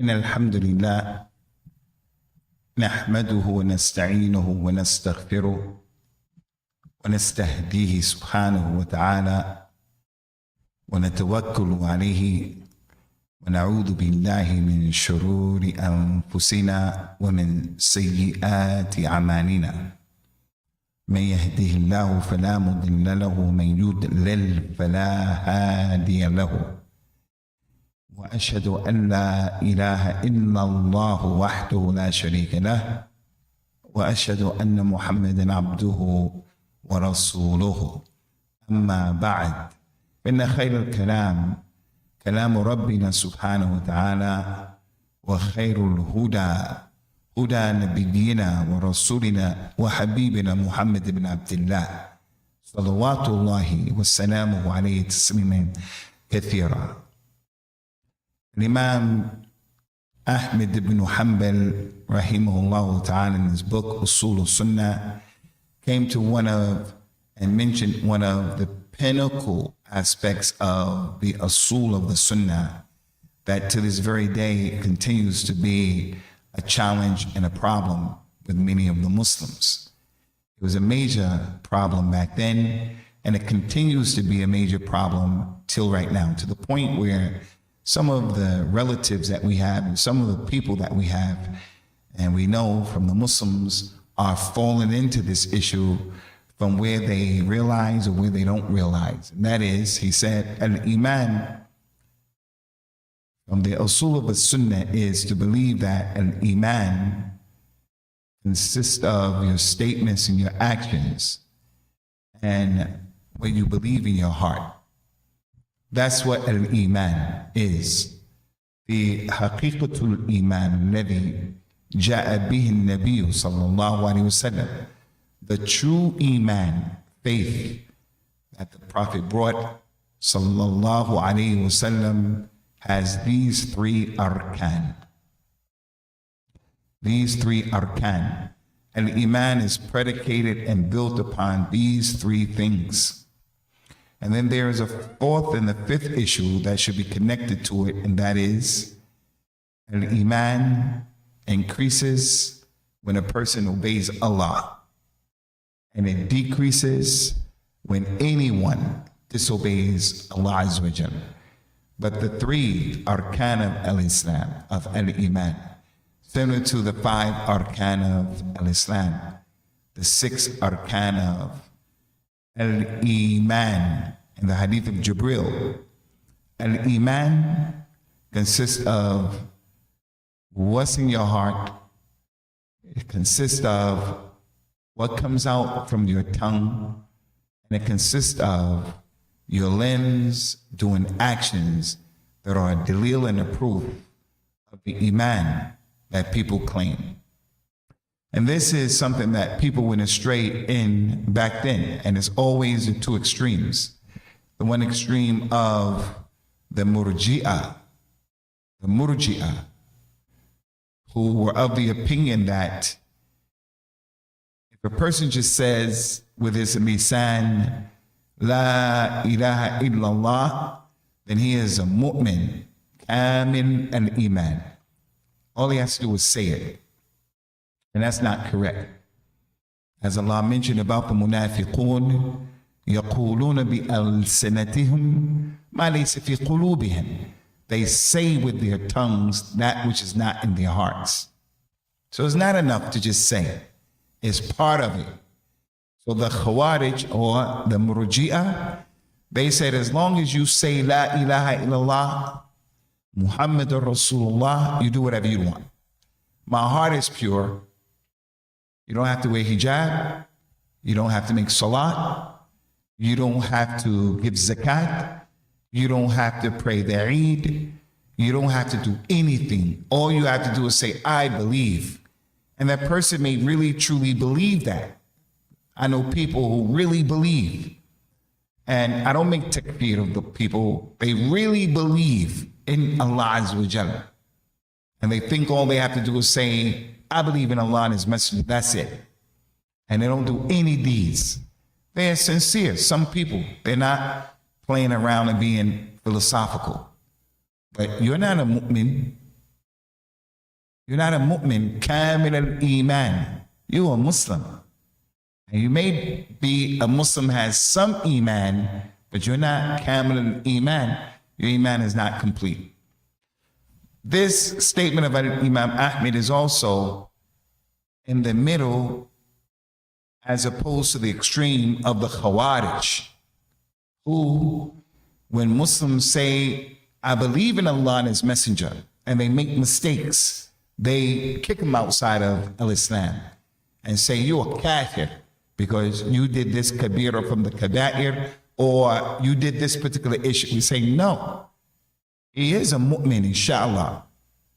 إن الحمد لله نحمده ونستعينه ونستغفره ونستهديه سبحانه وتعالى ونتوكل عليه ونعوذ بالله من شرور أنفسنا ومن سيئات أعمالنا. من يهده الله فلا مضل له ومن يضلل فلا هادي له. وأشهد أن لا إله إلا الله وحده لا شريك له وأشهد أن محمدا عبده ورسوله. أما بعد فإن خير الكلام كلام ربنا سبحانه وتعالى وخير الهدى هدى نبينا ورسولنا وحبيبنا محمد بن عبد الله صلوات الله وسلامه عليه تسليما كثيرا. Imam Ahmed ibn Hanbal rahimahullah ta'ala in his book As-Sunnah came to mentioned one of the pinnacle aspects of the Asul of the Sunnah that to this very day continues to be a challenge and a problem with many of the Muslims. It was a major problem back then, and it continues to be a major problem till right now, to the point where some of the relatives that we have and some of the people that we have, and we know from the Muslims, are falling into this issue from where they realize or where they don't realize. And that is, he said, Al-Iman, from the Usul of As-Sunnah, is to believe that Al-Iman consists of your statements and your actions and what you believe in your heart. That's what al-Iman is. The haqiqatul Iman الذي جاء به النبي صلى الله عليه وسلم. The true Iman, faith that the Prophet brought sallallahu alayhi wasallam has these three arkan. These three arkan. Al-Iman is predicated and built upon these three things. And then there is a fourth and the fifth issue that should be connected to it, and that is Al-Iman increases when a person obeys Allah, and it decreases when anyone disobeys Allah Azza wa Jal. But the three arkan of Al-Islam, of Al-Iman, similar to the five arkan of Al-Islam, the six arkan of Al-Iman in the hadith of Jibril. Al-Iman consists of what's in your heart. It consists of what comes out from your tongue. And it consists of your limbs doing actions that are a dalil and a proof of the Iman that people claim. And this is something that people went astray in back then, and it's always the two extremes. The one extreme of the Murji'ah, who were of the opinion that if a person just says with his lisan, La ilaha illallah, then he is a mu'min, kamil al-iman. All he has to do is say it. And that's not correct. As Allah mentioned about the munafiqun, يَقُولُونَ بِأَلْسِنَتِهِمْ مَا لَيْسَ فِي قُلُوبِهِمْ. They say with their tongues that which is not in their hearts. So it's not enough to just say it. It's part of it. So the Khawarij or the Murji'ah, they said as long as you say La ilaha illallah, Muhammadur Rasulullah, you do whatever you want. My heart is pure. You don't have to wear hijab. You don't have to make salat. You don't have to give zakat. You don't have to pray the Eid. You don't have to do anything. All you have to do is say, I believe. And that person may really truly believe that. I know people who really believe. And I don't make takfir of the people. They really believe in Allah Azza wa Jalla. And they think all they have to do is say, I believe in Allah and His Messenger, that's it. And they don't do any deeds. They're sincere. Some people, they're not playing around and being philosophical. But you're not a mu'min You're not a mu'min, kamil al-iman. You're a Muslim. And you may be a Muslim, has some iman, but you're not kamil al-iman. Your iman is not complete. This statement of Imam Ahmed is also in the middle as opposed to the extreme of the Khawarij, who, when Muslims say, I believe in Allah and His Messenger, and they make mistakes, they kick them outside of Al-Islam and say, you're a kafir because you did this kabira from the kaba'ir, or you did this particular issue. We say, no, he is a mu'min, inshallah,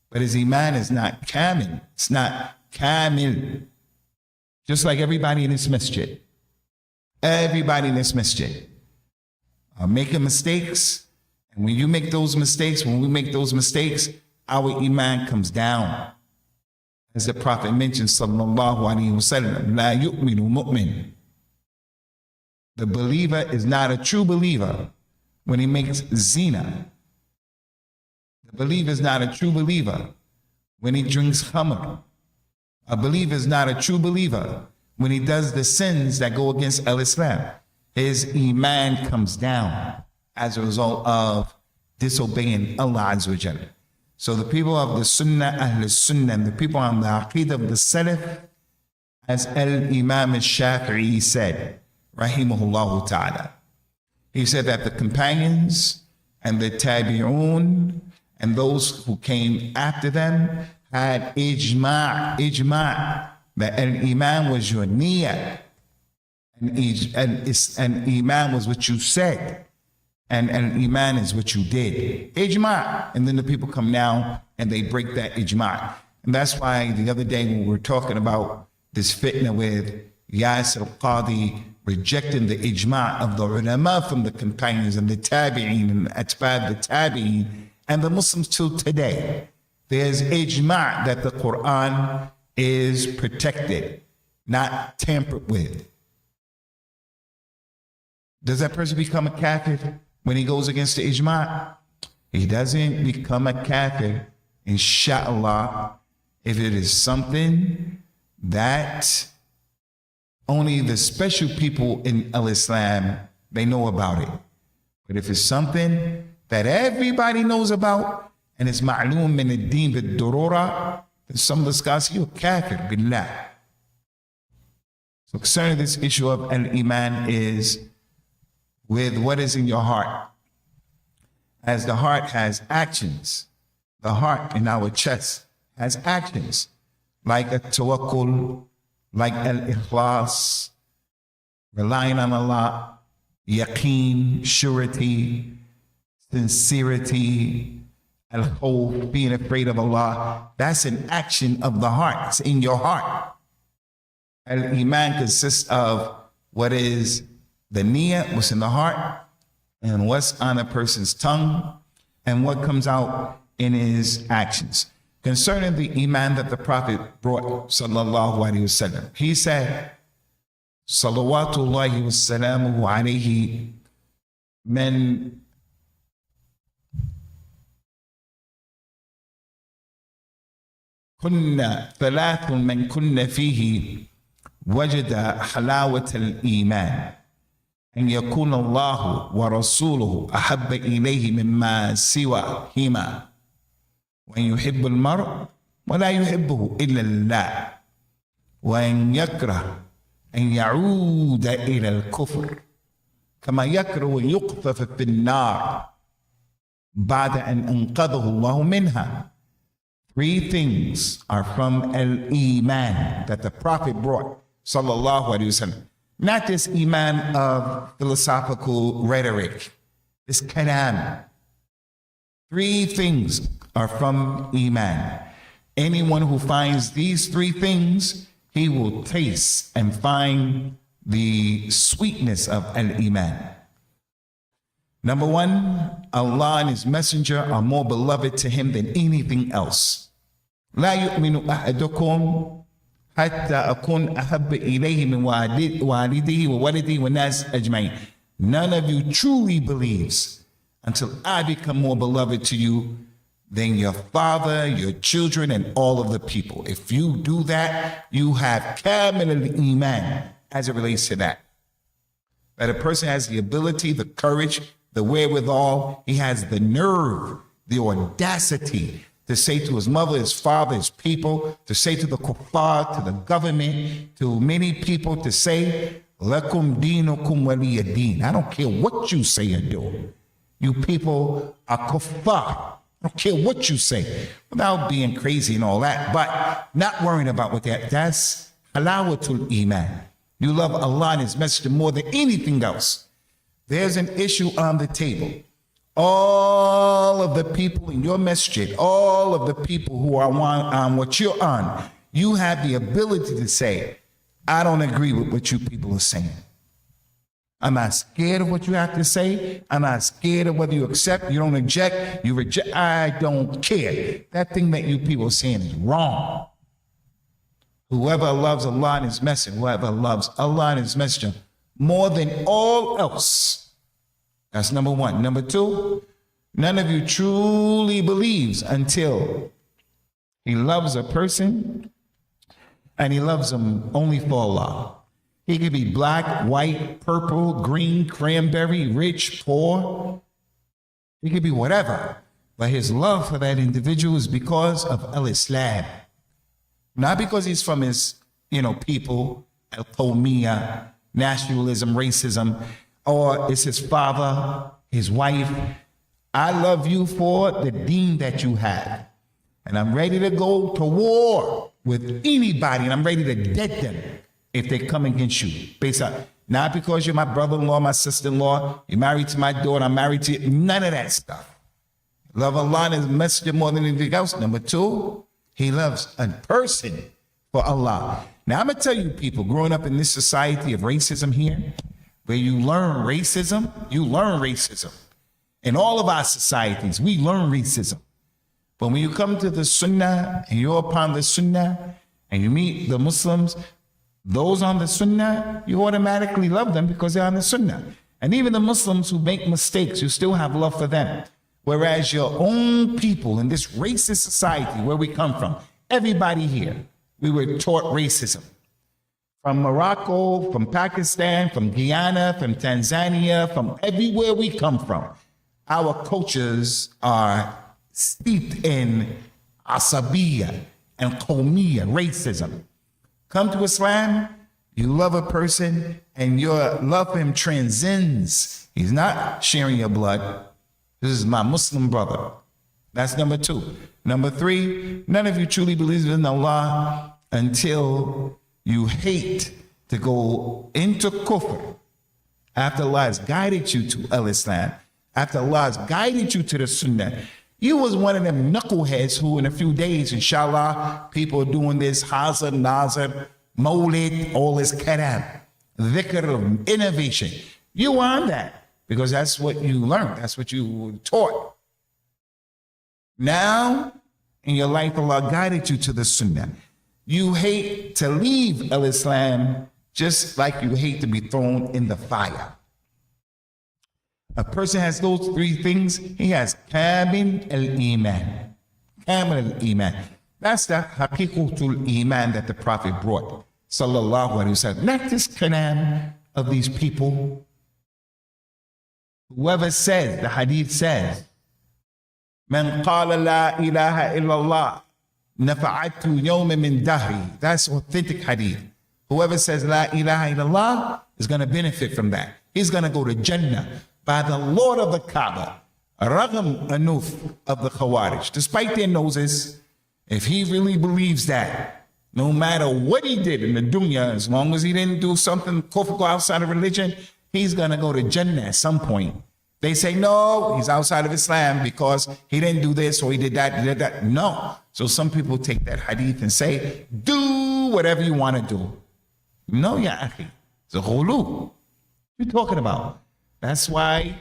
but his iman is not kamil. It's not kamil. Just like everybody in this masjid. Everybody in this masjid are making mistakes. And when you make those mistakes, when we make those mistakes, our iman comes down. As the Prophet mentioned, sallallahu alaihi wasallam, la yu'minu mu'min. The believer is not a true believer when he makes zina. The believer is not a true believer when he drinks khamr. A believer is not a true believer when he does the sins that go against al-Islam. His iman comes down as a result of disobeying Allah Azza wa Jalla. So the people of the Sunnah, Ahl Sunnah, and the people on the Aqeedah of the Salaf, as Al-Imam al-Shafi'i said, rahimahullah ta'ala, he said that the companions and the Tabi'un and those who came after them had ijma', that al-iman was your niyyah, and iman was what you said, and iman is what you did. Ijma'. And then the people come now and they break that ijma'. And that's why the other day when we were talking about this fitna with Yasir al-Qadi rejecting the ijma' of the ulama from the companions and the tabi'in and atba' the tabi'in and the Muslims till today, there's ijma' that the Quran is protected, not tampered with. Does that person become a kafir when he goes against the ijma'? He doesn't become a kafir, inshallah, if it is something that only the special people in al-Islam, they know about it. But if it's something that everybody knows about, and it's ma'loom min ad-din bid-durura, then some of the scholars say, you're kafir billah. So concerning this issue of al-iman is with what is in your heart. As the heart has actions, the heart in our chest has actions, like a tawakkul, like al-ikhlas, relying on Allah, yaqeen, surety, sincerity, al-khawf, being afraid of Allah. That's an action of the heart. It's in your heart. Al-iman consists of what is the niyyah, what's in the heart, and what's on a person's tongue, and what comes out in his actions. Concerning the iman that the Prophet brought, sallallahu alaihi wasallam, he said, salawatullahi wassalamu alayhi, man kunna thalathun man kunna fihi wajada halawat al-iman. أن يكون الله ورسوله أحب إليه مما سواهما وأن يحب المرء ولا يحبه إلا الله وأن يكره أن يعود إلى الكفر كما يكره أن يقذف في النار بعد أن أنقذه الله منها. 3 things are from al-iman that the Prophet brought, sallallahu alaihi wasallam. Not this iman of philosophical rhetoric, this kalam. 3 things are from iman. Anyone who finds these 3 things, he will taste and find the sweetness of al-iman. Number 1, Allah and His Messenger are more beloved to him than anything else. لا يؤمن أحدكم حتى أكون أحب إليه من والده وولده والناس أجمعين. None of you truly believes until I become more beloved to you then your father, your children, and all of the people. If you do that, you have kamil al-iman as it relates to that. That a person has the ability, the courage, the wherewithal, he has the nerve, the audacity to say to his mother, his father, his people, to say to the kuffar, to the government, to many people, to say, lakum dinukum waliya din. I don't care what you say or do. You people are kuffar. I don't care what you say, without being crazy and all that, but not worrying about what that's halawatul iman. You love Allah and His Messenger more than anything else. There's an issue on the table. All of the people in your masjid, all of the people who are on what you're on, you have the ability to say, I don't agree with what you people are saying. I'm not scared of what you have to say. I'm not scared of whether you accept, you don't reject, you reject. I don't care. That thing that you people are saying is wrong. Whoever loves Allah and His Messenger, whoever loves Allah and His Messenger more than all else. That's number one. Number two, none of you truly believes until he loves a person and he loves them only for Allah. He could be black, white, purple, green, cranberry, rich, poor. He could be whatever. But his love for that individual is because of al-Islam. Not because he's from his, people, al-Qawmiyya, nationalism, racism, or it's his father, his wife. I love you for the deen that you have. And I'm ready to go to war with anybody, and I'm ready to dead them if they come against you. Based on, not because you're my brother-in-law, my sister-in-law, you're married to my daughter, I'm married to you, none of that stuff. Love Allah and His Messenger more than anything else. Number two, he loves a person for Allah. Now, I'm going to tell you people, growing up in this society of racism here, where you learn racism. In all of our societies, we learn racism. But when you come to the Sunnah, and you're upon the Sunnah, and you meet the Muslims, those on the Sunnah, you automatically love them because they're on the Sunnah. And even the Muslims who make mistakes, you still have love for them. Whereas your own people in this racist society where we come from, everybody here, we were taught racism. From Morocco, from Pakistan, from Guyana, from Tanzania, from everywhere we come from, our cultures are steeped in asabiya and qawmiya, racism. Come to Islam, you love a person and your love for him transcends. He's not sharing your blood. This is my Muslim brother. That's number two. Number three, none of you truly believes in Allah until you hate to go into kufr after Allah has guided you to al-Islam, after Allah has guided you to the Sunnah. You was one of them knuckleheads who in a few days, inshallah, people are doing this hazard, nazar, mawlid, all this karam, dhikr of innovation. You were on that because that's what you learned. That's what you were taught. Now, in your life, Allah guided you to the Sunnah. You hate to leave al-Islam just like you hate to be thrown in the fire. A person has those three things. He has kamil al-iman. Kamil al-iman. That's the haqiqatul iman that the Prophet brought. Sallallahu alaihi wasallam. Not this kalam of these people. Whoever says, the hadith says, Man qala la ilaha illallah nafa'atu yawma min dahri. That's authentic hadith. Whoever says la ilaha illallah is going to benefit from that. He's going to go to Jannah by the Lord of the Kaaba, Ragam Anuf of the Khawarij. Despite their noses, if he really believes that, no matter what he did in the dunya, as long as he didn't do something kufr outside of religion, he's going to go to Jannah at some point. They say, no, he's outside of Islam because he didn't do this or he did that, he did that. No. So some people take that hadith and say, do whatever you want to do. No, ya akhi. It's a ghulu. What are you talking about? That's why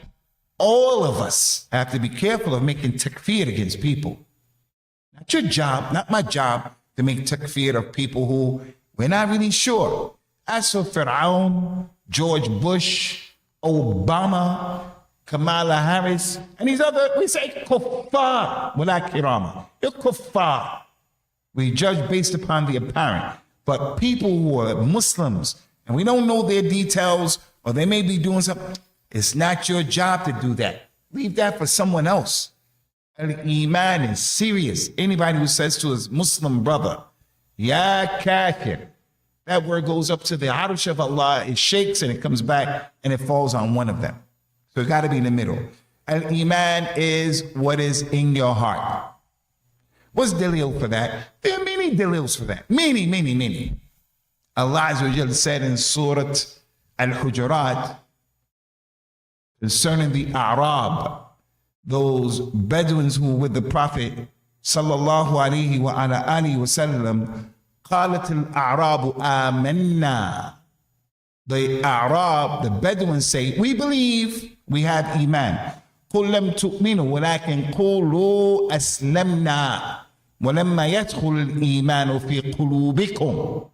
all of us have to be careful of making takfir against people. Not your job, not my job to make takfir of people who we're not really sure. As for Fir'aun, George Bush, Obama, Kamala Harris, and these other, we say kuffar, wala kirama. You're kuffar. We judge based upon the apparent. But people who are Muslims, and we don't know their details, or they may be doing something, it's not your job to do that. Leave that for someone else. Iman is serious. Anybody who says to his Muslim brother, Ya kafir, that word goes up to the Arsh of Allah, it shakes and it comes back and it falls on one of them. So it got to be in the middle. Iman is what is in your heart. What's dalil for that? There are many dalils for that. Many. Allah Azza wa Jalla said in Surah Al-Hujurat concerning the Arab, those Bedouins who were with the Prophet sallallahu alayhi wa ala alihi wa sallam, قالت الأعراب آمنا. The Arab, the Bedouins say, we believe, we have Iman. قل لم تؤمنوا ولكن قولوا أسلمنا ولما يدخل الإيمان في قلوبكم.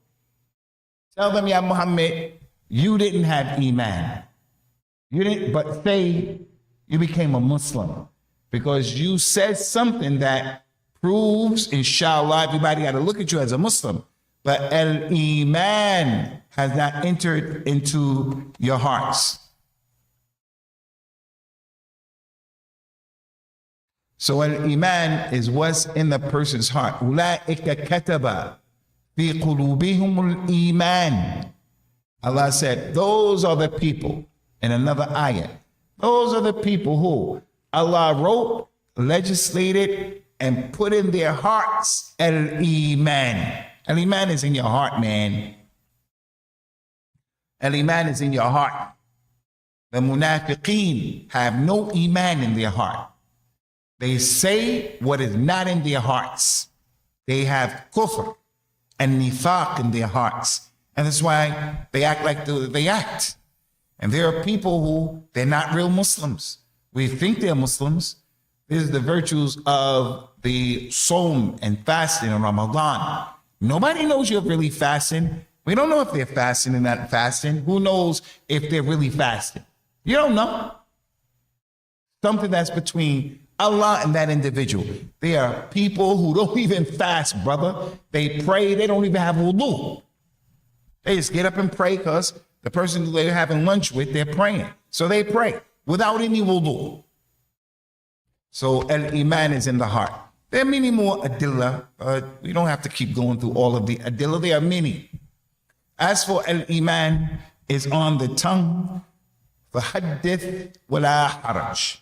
Tell them, Ya Muhammad, you didn't have Iman. You didn't, but say you became a Muslim because you said something that proves, inshallah, everybody got to look at you as a Muslim. But al-Iman has not entered into your hearts. So al-Iman is what's in the person's heart. أُولَٰئِكَ كَتَبَ فِي قُلُوبِهِمُ الْإِيمَانِ. Allah said, those are the people, in another ayah, those are the people who Allah wrote, legislated, and put in their hearts al-Iman. Al-Iman is in your heart, man. Al-Iman is in your heart. The munafiqeen have no Iman in their heart. They say what is not in their hearts. They have kufr and nifaq in their hearts. And that's why they act like they act. And there are people who, they're not real Muslims. We think they're Muslims. This is the virtues of the Sawm and fasting in Ramadan. Nobody knows you're really fasting. We don't know if they're fasting and not fasting. Who knows if they're really fasting? You don't know. Something that's between Allah and that individual. There are people who don't even fast, brother. They pray, they don't even have wudu. They just get up and pray because the person they're having lunch with, they're praying. So they pray without any wudu. So al-Iman is in the heart. There are many more adillah. We don't have to keep going through all of the adillah. There are many. As for al-Iman, is on the tongue. فَحَدِّثْ وَلَا حَرَجْ.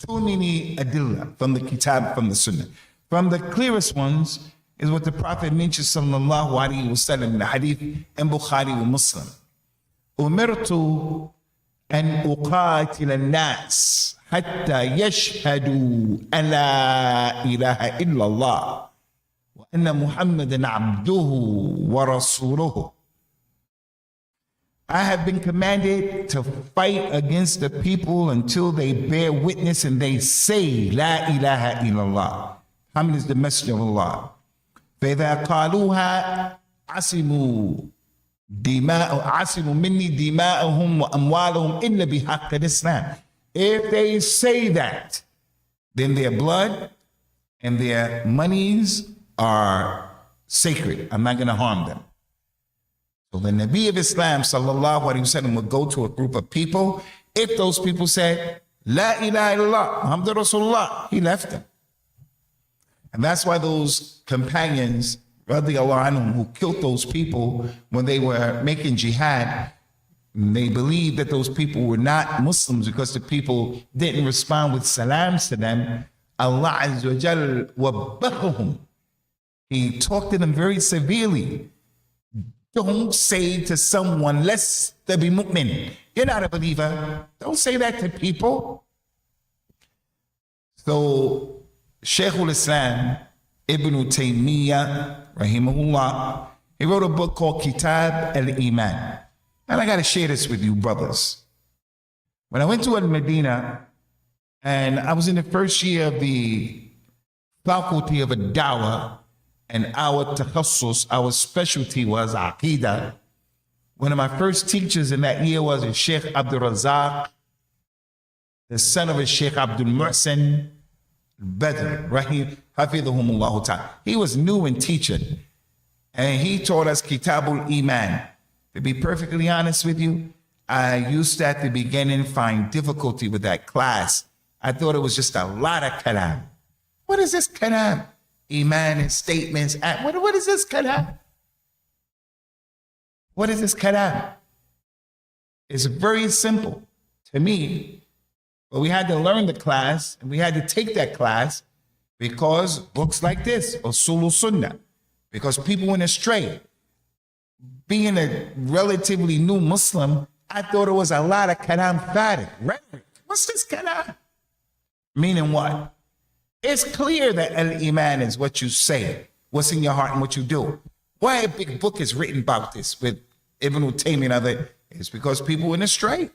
Too many adillah from the kitab, from the sunnah. From the clearest ones is what the Prophet mentioned sallallahu alayhi wa sallam in the hadith in Bukhari wa Muslim. أُمِرْتُ أَنْ أُقَاتِلَ النَّاسِ حَتَّى يَشْهَدُوا أَن لَا إِلَهَ إِلَّا اللَّهُ وَأَنَّ مُحَمَّدًا عَبْدُهُ وَرَسُولُهُ. I have been commanded to fight against the people until they bear witness and they say, La ilaha illallah. Muhammad is the messenger of Allah. فَإِذَا قَالُوهَا عَصِمُوا مِنِّي دِمَاءَهُمْ وَأَمْوَالَهُمْ إِلَّا بِحَقِّ الْإِسْلَامِ. If they say that, then their blood and their monies are sacred. I'm not going to harm them. So the Nabi of Islam, sallallahu alayhi wa sallam, would go to a group of people. If those people said, La ilaha illallah, Muhammad Rasulullah, he left them. And that's why those companions, radiallahu anhum, who killed those people when they were making jihad, they believed that those people were not Muslims because the people didn't respond with salams to them. Allah Azza wa Jal wabbahum. He talked to them very severely. Don't say to someone, let's be mu'min. You're not a believer. Don't say that to people. So, Shaykh al-Islam, Ibn Taymiyyah, rahimahullah, he wrote a book called Kitab al-Iman. And I got to share this with you, brothers. When I went to Al-Medina, and I was in the first year of the faculty of Dawah, and our takhassus, our specialty was Aqidah. One of my first teachers in that year was Sheikh Abdul Razak the son of a Sheikh Abdul Muhsin Badr, Rahim Hafidhahumullah Ta'ala. He was new in teaching, and he taught us Kitabul Iman. To be perfectly honest with you, I used to at the beginning find difficulty with that class. I thought it was just a lot of kalam. What is this kalam? Iman and statements. What is this kalam? What is this kalam? It's very simple to me, but we had to learn the class, and we had to take that class because books like this, As-Sunnah, because people went astray. Being a relatively new Muslim, I thought it was a lot of kalam farik, rhetoric. What's this kalam? Meaning what? It's clear that al-Iman is what you say, what's in your heart and what you do. Why a big book is written about this with Ibn Taymiyyah and other, it's because people went astray.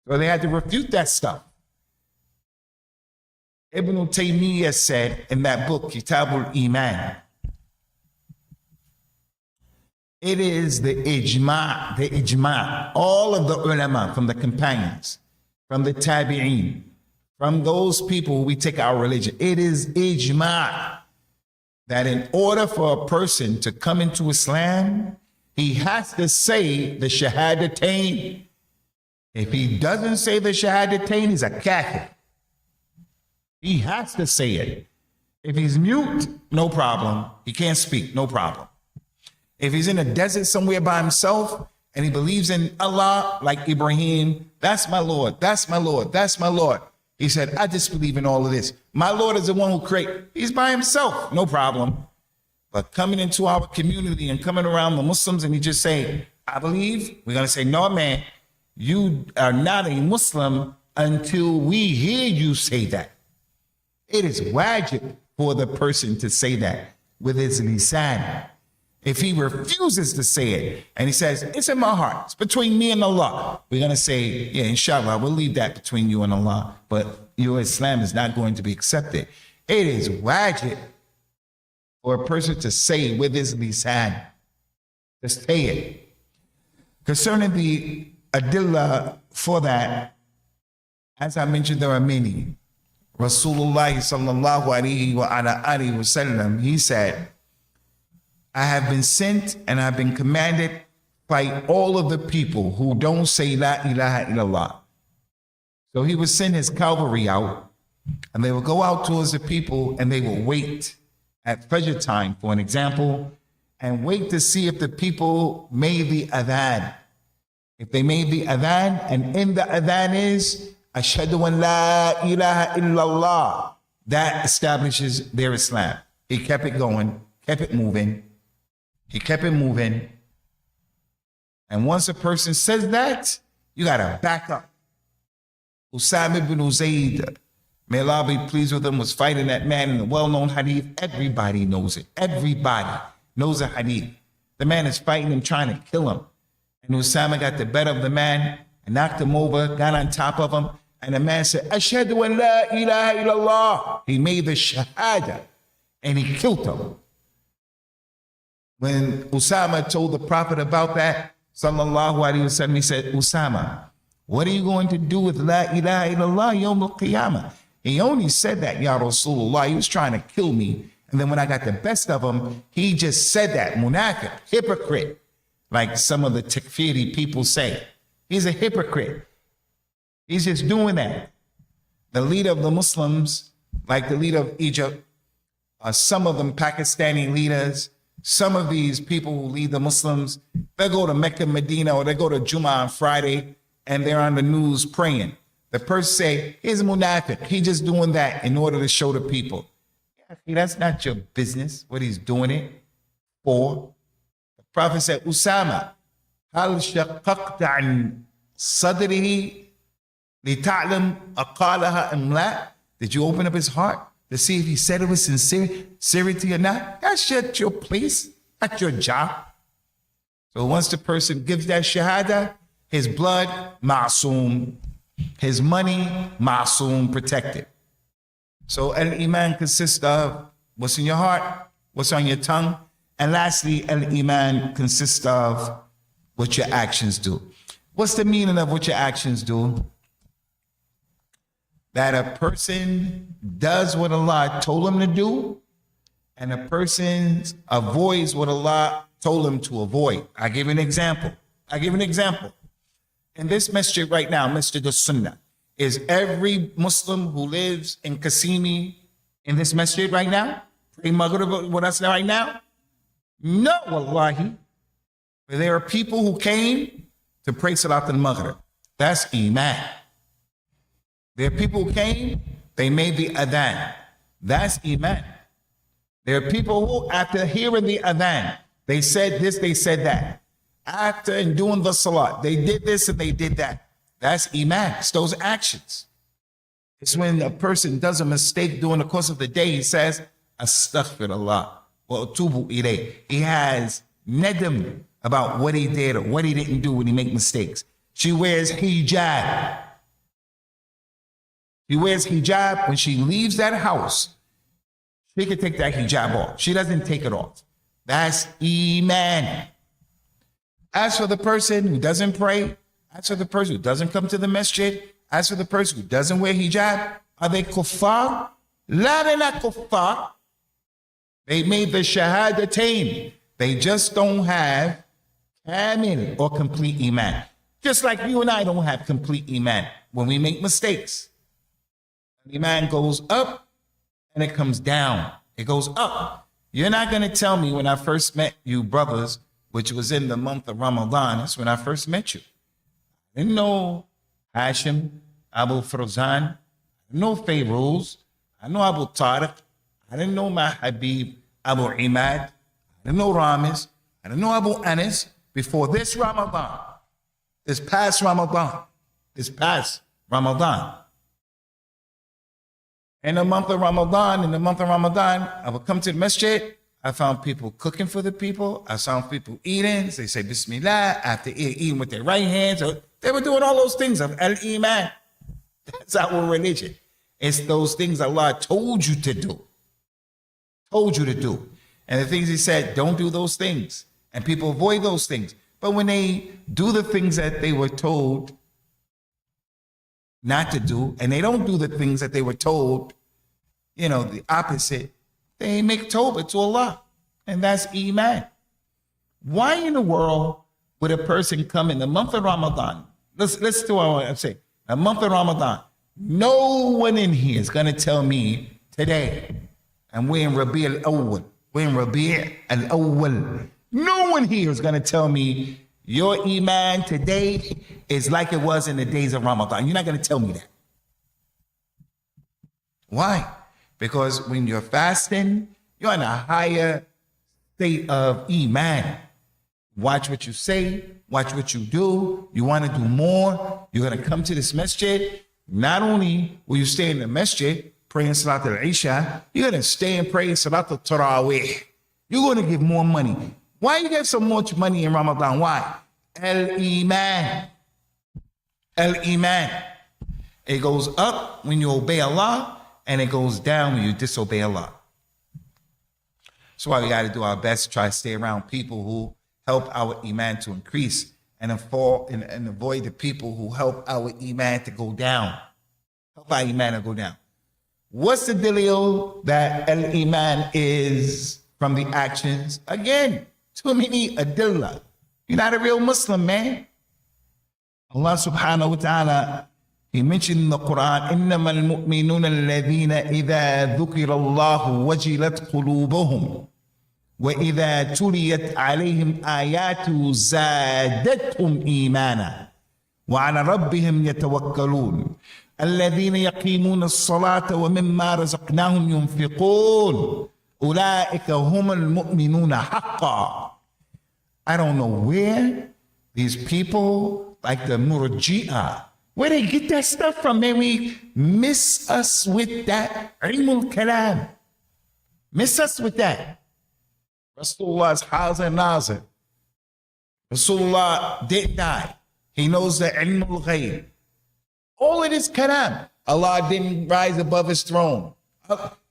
So they had to refute that stuff. Ibn Taymiyyah said in that book, Kitabul Iman, it is the ijma, all of the ulama, from the companions, from the tabi'een, from those people who we take our religion. It is ijma that in order for a person to come into Islam, he has to say the shahadatain. If he doesn't say the shahadatain, he's a kafir. He has to say it. If he's mute, no problem. He can't speak, no problem. If he's in a desert somewhere by himself and he believes in Allah, like Ibrahim, that's my Lord, that's my Lord, that's my Lord. He said, I just believe in all of this. My Lord is the one who created. He's by himself, no problem. But coming into our community and coming around the Muslims and he just say, I believe, we're going to say, no, man, you are not a Muslim until we hear you say that. It is wajib for the person to say that with his lisan. If he refuses to say it and he says, it's in my heart, it's between me and Allah, we're going to say, yeah, inshallah, we'll leave that between you and Allah, but your Islam is not going to be accepted. It is wajib for a person to say with his lisan, to say it. Concerning the adillah for that, as I mentioned, there are many. Rasulullah sallallahu alayhi wa ala alihi wa sallam, he said, I have been sent and I've been commanded by all of the people who don't say La ilaha illallah. So he would send his cavalry out and they would go out towards the people and they will wait at Fajr time, for an example, and wait to see if the people made the adhan. If they made the adhan and in the adhan is Ashhadu an la ilaha illallah, that establishes their Islam. He kept it going, kept it moving. He kept it moving. And once a person says that, you got to back up. Usama ibn Zayd, may Allah be pleased with him, was fighting that man in the well-known hadith. Everybody knows it. Everybody knows the hadith. The man is fighting him, trying to kill him. And Usama got the better of the man and knocked him over, got on top of him. And the man said, Ashhadu an la ilaha illallah. He made the shahada and he killed him. When Usama told the Prophet about that, sallallahu alaihi wasallam, he said, Usama, what are you going to do with la ilaha illallah yawm al-qiyamah? He only said that, Ya Rasulullah. He was trying to kill me. And then when I got the best of him, he just said that, munafiq, hypocrite, like some of the takfiri people say. He's a hypocrite. He's just doing that. The leader of the Muslims, like the leader of Egypt, some of them Pakistani leaders, some of these people who lead the Muslims, they go to Mecca, Medina, or they go to Jummah on Friday, and they're on the news praying. The person say, he's a munafiq. He's just doing that in order to show the people. That's not your business, what he's doing it for. The Prophet said, Usama, hal shaqqaqta an sadrihi lita'lam aqalaha am la? Did you open up his heart to see if he said it with sincerity or not? That's your place, not your job. So once the person gives that shahada, his blood, ma'soom. His money, ma'soom, protected. So al-Iman consists of what's in your heart, what's on your tongue, and lastly, al-Iman consists of what your actions do. What's the meaning of what your actions do? that a person does what Allah told him to do, and a person avoids what Allah told him to avoid. I give an example. In this masjid right now, Masjid As-Sunnah, is every Muslim who lives in Qasimi in this masjid right now, praying Maghrib with us right now? No, wallahi. But there are people who came to pray Salat al-Maghrib. That's Iman. There are people who came, they made the adhan. That's Iman. There are people who, after hearing the adhan, they said this, they said that. After and doing the salat, they did this and they did that. That's Iman. It's those actions. It's when a person does a mistake during the course of the day, he says, Astaghfirullah wa atubu ilayh. He has nadam about what he did or what he didn't do when he makes mistakes. She wears hijab. She wears hijab. When she leaves that house, she can take that hijab off. She doesn't take it off. That's Iman. As for the person who doesn't pray, as for the person who doesn't come to the masjid, as for the person who doesn't wear hijab, are they kuffar? La, they're not kuffar. They made the shahadatain. They just don't have kamil or complete iman. Just like you and I don't have complete iman. When we make mistakes, iman goes up and it comes down. It goes up. You're not going to tell me when I first met you brothers, which was in the month of Ramadan, that's when I first met you. I didn't know Hashim, Abu Frazan, I didn't know Fayruz, I know Abu Tariq, I didn't know my Habib, Abu Imad, I didn't know Ramiz, I didn't know Abu Anis before this Ramadan, this past Ramadan. In the month of Ramadan, I would come to the masjid. I found people cooking for the people. I found people eating. They say Bismillah after eating with their right hands. They were doing all those things of Al-Iman. That's our religion. It's those things Allah told you to do. And the things He said, don't do those things. And people avoid those things. But when they do the things that they were told not to do, and they don't do the things that they were told, the opposite, they make tawbah to Allah. And that's Iman. Why in the world would a person come in the month of Ramadan? Let's do what I'm saying. The month of Ramadan. No one in here is going to tell me today, and we're in Rabi' al-Awwal. No one here is going to tell me your Iman today is like it was in the days of Ramadan. You're not going to tell me that. Why? Because when you're fasting, you're in a higher state of Iman. Watch what you say, watch what you do. You want to do more. You're going to come to this masjid. Not only will you stay in the masjid praying Salat al-Isha, you're going to stay and pray Salat al-Tarawih. You're going to give more money. Why you get so much money in Ramadan? Why? Al-Iman. It goes up when you obey Allah, and it goes down when you disobey Allah. That's why we got to do our best to try to stay around people who help our Iman to increase and avoid the people who help our Iman to go down. What's the deal that Al-Iman is from the actions? Again, too many adillah. You're not a real Muslim, man. Allah subhanahu wa ta'ala, He mentioned in the Quran, إِنَّمَا الْمُؤْمِنُونَ الَّذِينَ إِذَا ذُكِرَ اللَّهُ وَجِلَتْ قُلُوبُهُمْ وَإِذَا تُلِيَتْ عَلَيْهِمْ آيَاتُهُ زَادَتْهُمْ إِيمَانًا وَعَلَى رَبِّهِمْ يَتَوَكَّلُونَ الَّذِينَ يَقِيمُونَ الصَّلَاةَ وَمِمَّا رَزَقْنَاهُمْ يُنْفِقُونَ أُولَٰئِكَ هُمُ الْمُؤْمِنُونَ حَقًّا. I don't know where these people like the Murji'ah, where they get that stuff from, man. We miss us with that ilmul kalam. Miss us with that. Rasulullah's Hazar Nazar. Rasulullah didn't die. He knows the ilmul ghayb. All of this kalam. Allah didn't rise above His throne.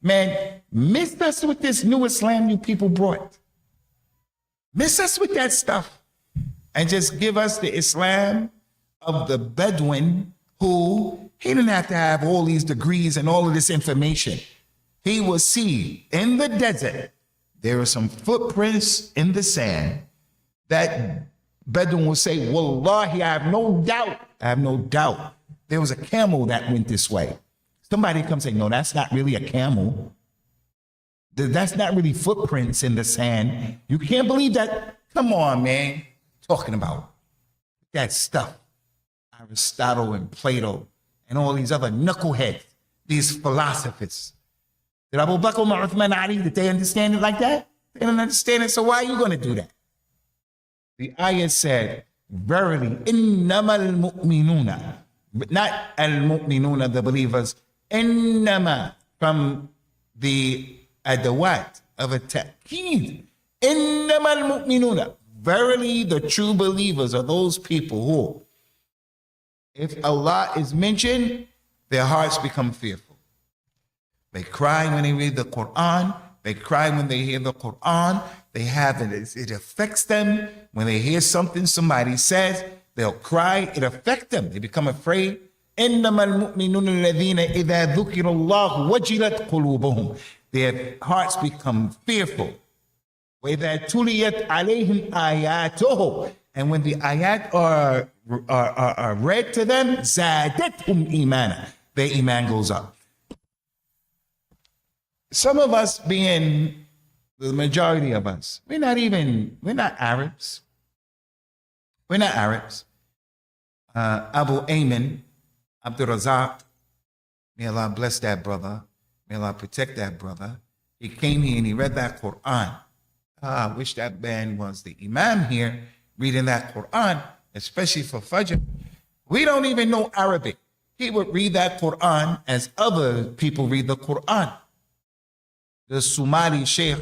Man, miss us with this new Islam you people brought. Miss us with that stuff. And just give us the Islam of the Bedouin who He didn't have to have all these degrees and all of this information. He will see in the desert, there are some footprints in the sand that Bedouin will say, Wallahi, I have no doubt. I have no doubt. There was a camel that went this way. Somebody comes say, no, that's not really a camel. That's not really footprints in the sand. You can't believe that. Come on, man. Talking about that stuff. Aristotle and Plato and all these other knuckleheads, these philosophers. Did Abu Bakr, Umar, Uthman, Ali, did they understand it like that? They didn't understand it, so why are you going to do that? The ayah said, verily, innama al-mu'minuna, not al-mu'minuna, the believers, innama, from the adawat of a ta'keed, innama al-mu'minuna, verily the true believers are those people who, if Allah is mentioned, their hearts become fearful. They cry when they read the Quran. They cry when they hear the Quran. They have it. It affects them. When they hear something somebody says, they'll cry. It affects them. They become afraid. إِنَّمَا الْمُؤْمِنُونَ الَّذِينَ إِذَا ذُكِرَ اللَّهُ وَجِلَتْ قُلُوبُهُم. Their hearts become fearful. وَإِذَا تُلِيَتْ عَلَيْهِمْ آيَاتُهُ. And when the ayat are read to them, زَادَتْهُمْ إِيمَانًا. Their iman goes up. Some of us, being the majority of us, we're not Arabs. We're not Arabs. Abu Ayman, Abdul Razak, may Allah bless that brother. May Allah protect that brother. He came here and he read that Quran. I wish that man was the Imam here reading that Quran, especially for Fajr. We don't even know Arabic. He would read that Quran as other people read the Quran. The Somali Sheikh,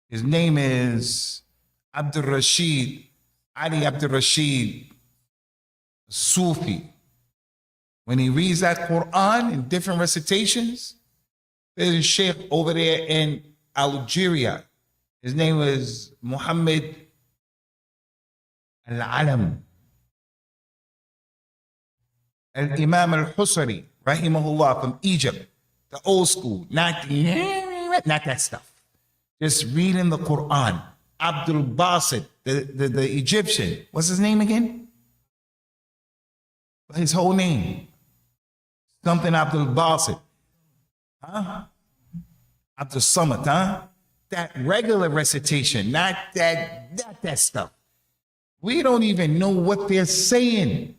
his name is Abdul Rashid, Ali Abdul Rashid, Sufi. When he reads that Quran in different recitations, there's a Sheikh over there in Algeria. His name was Muhammad Al-Alam. Al-Imam Al-Husari, rahimahullah, from Egypt, the old school, not that stuff. Just reading the Quran. Abdul Basit, the Egyptian. What's his name again? His whole name. Something Abdul Basit. Huh? Abdul Samad, huh? That regular recitation, not that stuff. We don't even know what they're saying.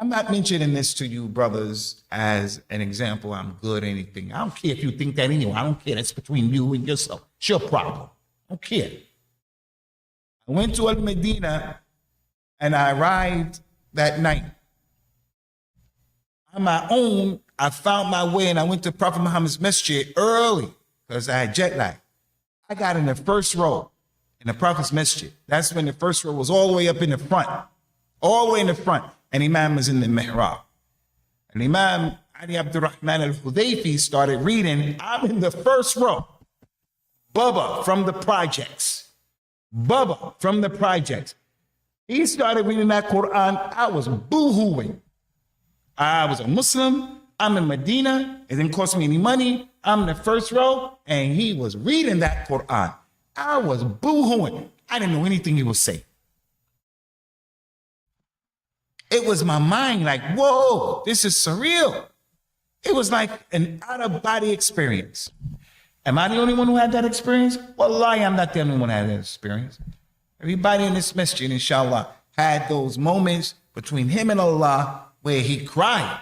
I'm not mentioning this to you, brothers, as an example. I'm good or anything. I don't care if you think that anyway. I don't care. That's between you and yourself. It's your problem. I don't care. I went to Al-Medina and I arrived that night. On my own, I found my way and I went to Prophet Muhammad's Masjid early because I had jet lag. I got in the first row in the Prophet's Masjid. That's when the first row was all the way up in the front. All the way in the front. And Imam was in the mihrab. And Imam Ali Abdul Rahman al-Hudayfi started reading. I'm in the first row. Bubba from the projects. Bubba from the projects. He started reading that Quran. I was boo-hooing. I was a Muslim. I'm in Medina. It didn't cost me any money. I'm in the first row. And he was reading that Quran. I was boo-hooing. I didn't know anything he was saying. It was my mind like, whoa, this is surreal. It was like an out-of-body experience. Am I the only one who had that experience? Wallahi, I'm not the only one who had that experience. Everybody in this masjid, inshallah, had those moments between him and Allah where he cried,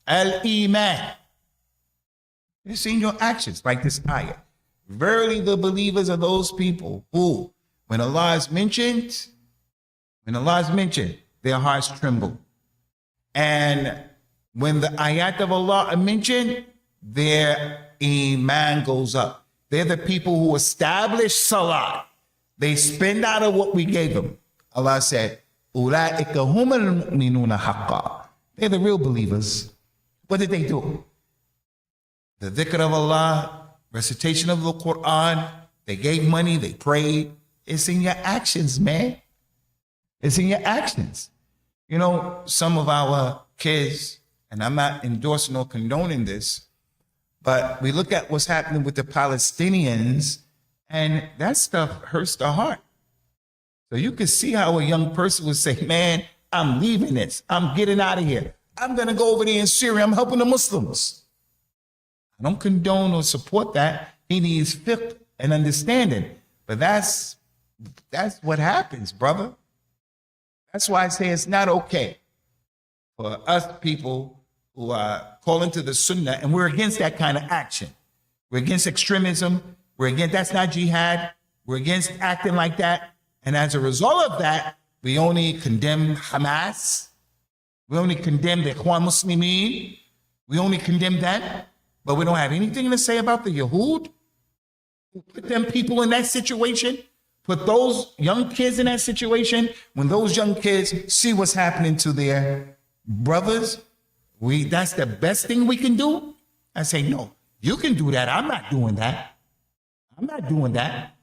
Al-Iman. It's in your actions, like this ayah. Verily the believers are those people who, when Allah is mentioned, their hearts tremble. And when the ayat of Allah are mentioned, their iman goes up. They're the people who establish salah. They spend out of what we gave them. Allah said, أُولَٰئِكَ هُمَ الْمُؤْمِنُونَ حَقًّا. They're the real believers. What did they do? The dhikr of Allah, recitation of the Quran, they gave money, they prayed. It's in your actions, man. It's in your actions. You know, some of our kids, and I'm not endorsing or condoning this, but we look at what's happening with the Palestinians, and that stuff hurts the heart. So you can see how a young person would say, man, I'm leaving this. I'm getting out of here. I'm going to go over there in Syria. I'm helping the Muslims. I don't condone or support that. He needs fiqh and understanding. But that's what happens, brother. That's why I say it's not okay for us people who are calling to the Sunnah, and we're against that kind of action. We're against extremism. We're against, that's not jihad. We're against acting like that. And as a result of that, we only condemn Hamas. We only condemn the Ikhwan Muslimin. We only condemn that. But we don't have anything to say about the Yahud who put them people in that situation, put those young kids in that situation. When those young kids see what's happening to their brothers, that's the best thing we can do. I say, no, you can do that. I'm not doing that. I'm not doing that.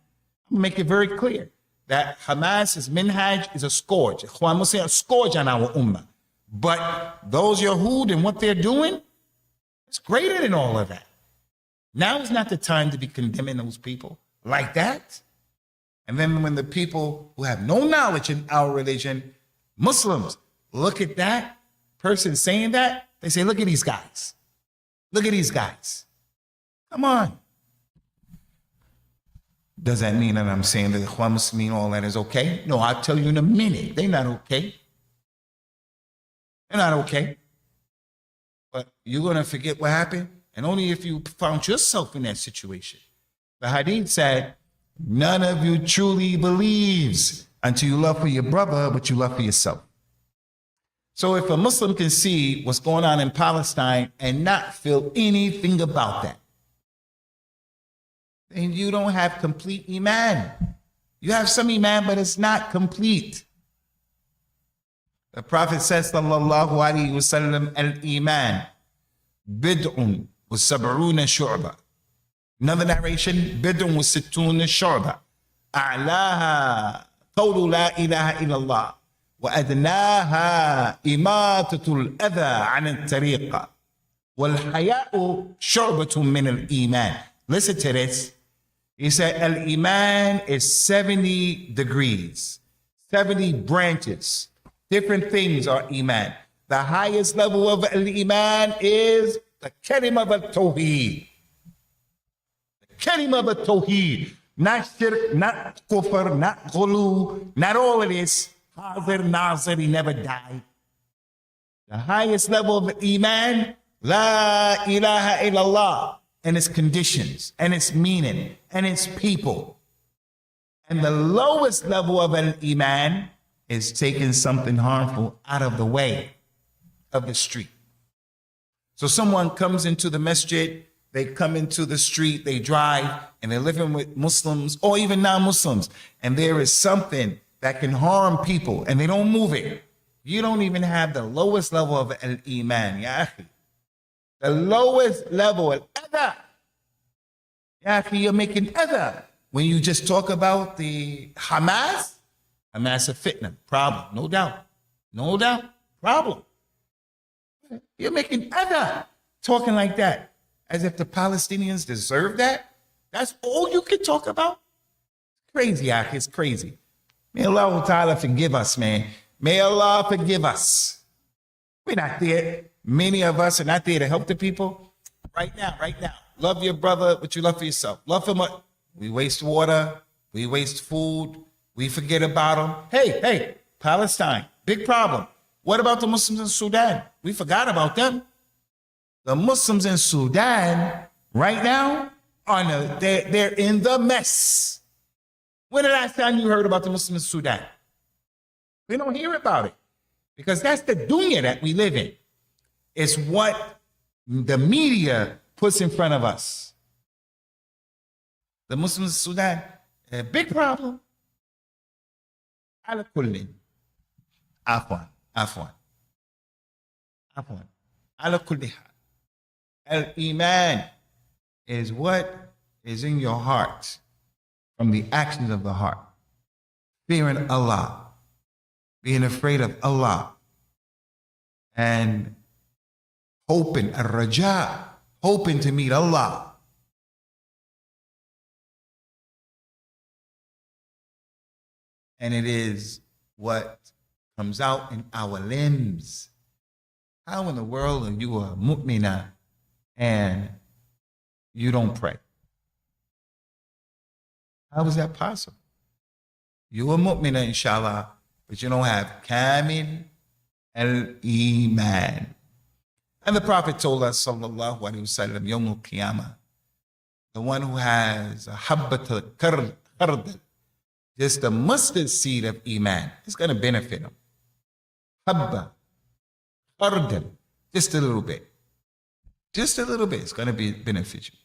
I'm make it very clear that Hamas's minhaj is a scourge. Ikhwan Muslim, a scourge on our ummah. But those Yahud and what they're doing, it's greater than all of that. Now is not the time to be condemning those people like that. And then when the people who have no knowledge in our religion, Muslims, look at that person saying that, they say, look at these guys. Look at these guys. Come on. Does that mean that I'm saying that the Ikhwan Muslimin, all that is okay? No, I'll tell you in a minute. They're not okay. They're not okay. But you're going to forget what happened, and only if you found yourself in that situation. The hadith said, none of you truly believes until you love for your brother, but you love for yourself. So if a Muslim can see what's going on in Palestine and not feel anything about that, then you don't have complete Iman. You have some Iman, but it's not complete. The Prophet says, sallallahu alayhi wa sallam, al-Iman, bid'un wa sab'una shu'ba. Another narration, bid'un wa sittuna shu'ba. A'laha qawlu la ilaha illallah. Wa adnaha imatatul adha an al-tariqa. Wal haya'u shu'batun min al-Iman. Listen to this. He said, al-Iman is 70 degrees, 70 branches. Different things are Iman. The highest level of al-Iman is the kalima of al-Tawheed. The kalima of al-Tawheed. Not shirk, not kufr, not ghulu, not all of this. Hazir, Nazir, he never died. The highest level of Iman, la ilaha illallah, and its conditions, and its meaning, and its people. And the lowest level of an Iman is taking something harmful out of the way of the street. So someone comes into the masjid, they come into the street, they drive, and they're living with Muslims or even non-Muslims, and there is something that can harm people, and they don't move it. You don't even have the lowest level of an Iman, ya akhi. The lowest level, al-adha. Ya akhi, you're making adha. When you just talk about the Hamas a fitna, problem, no doubt. No doubt, problem. You're making other talking like that, as if the Palestinians deserve that. That's all you can talk about? Crazy, Akhi, it's crazy. May Allah Ta'ala forgive us, man. May Allah forgive us. We're not there. Many of us are not there to help the people. Right now. Love your brother, but you love for yourself. Love him. We waste water. We waste food. We forget about them. Hey, Palestine, big problem. What about the Muslims in Sudan? We forgot about them. The Muslims in Sudan right now, they're in the mess. When the last time you heard about the Muslims in Sudan? We don't hear about it because that's the dunya that we live in. It's what the media puts in front of us. The Muslims in Sudan, a big problem. على كل عفوا على كل حال Al-Iman is what is in your heart from the actions of the heart. Fearing Allah, being afraid of Allah, and hoping, ar-raja, hoping to meet Allah. And it is what comes out in our limbs. How in the world are you a mu'mina and you don't pray? How is that possible? You're a mu'mina, inshallah, but you don't have kamil al-iman. And the Prophet told us, sallallahu alayhi wa sallam, yawm al-qiyamah, the one who has a habbat al-khardal, just a mustard seed of iman, it's going to benefit him. Habba, khardal, just a little bit. Just a little bit, it's going to be beneficial.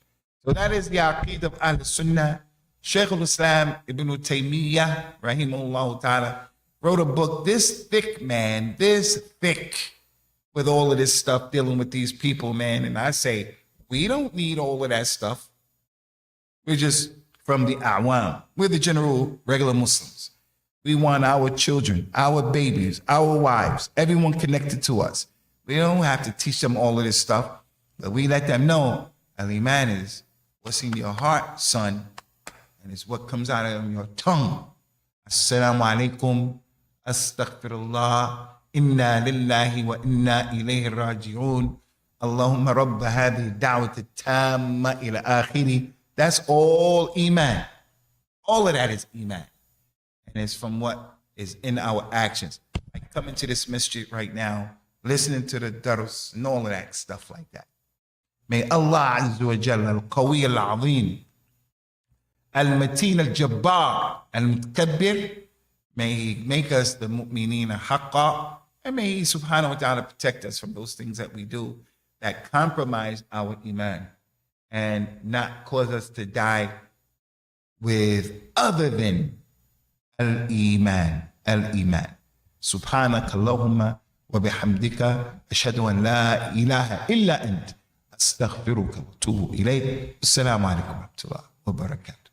So that is the aqeedah of As-Sunnah. Shaykh al-Islam Ibn Taymiyyah, rahimahullah ta'ala, wrote a book this thick, man, this thick, with all of this stuff dealing with these people, man. And I say, we don't need all of that stuff. We're just from the awam. We're the general, regular Muslims. We want our children, our babies, our wives, everyone connected to us. We don't have to teach them all of this stuff, but we let them know al-iman is what's in your heart, son, and it's what comes out of your tongue. Assalamu alaikum, astaghfirullah, inna lillahi wa inna ilayhi raji'un, Allahumma rabba hadhihi da'wat at-tamma ila akhiri. That's all iman. All of that is iman. And it's from what is in our actions. I come into this masjid right now, listening to the dars and all of that stuff like that. May Allah Azza wa Jalla al-Qawi al-Azim, al-Mateen al-Jabbar, al-Mutkabbir, may He make us the mu'mineen haqqa, and may He subhanahu wa ta'ala protect us from those things that we do that compromise our iman and not cause us to die with other than al-iman, al-iman. Subhanaka Allahumma wa bihamdika ashhadu an la ilaha illa ant astaghfiruka wa atubu ilayk. Assalamu alaikum wa rahmatullahi wa barakatuh.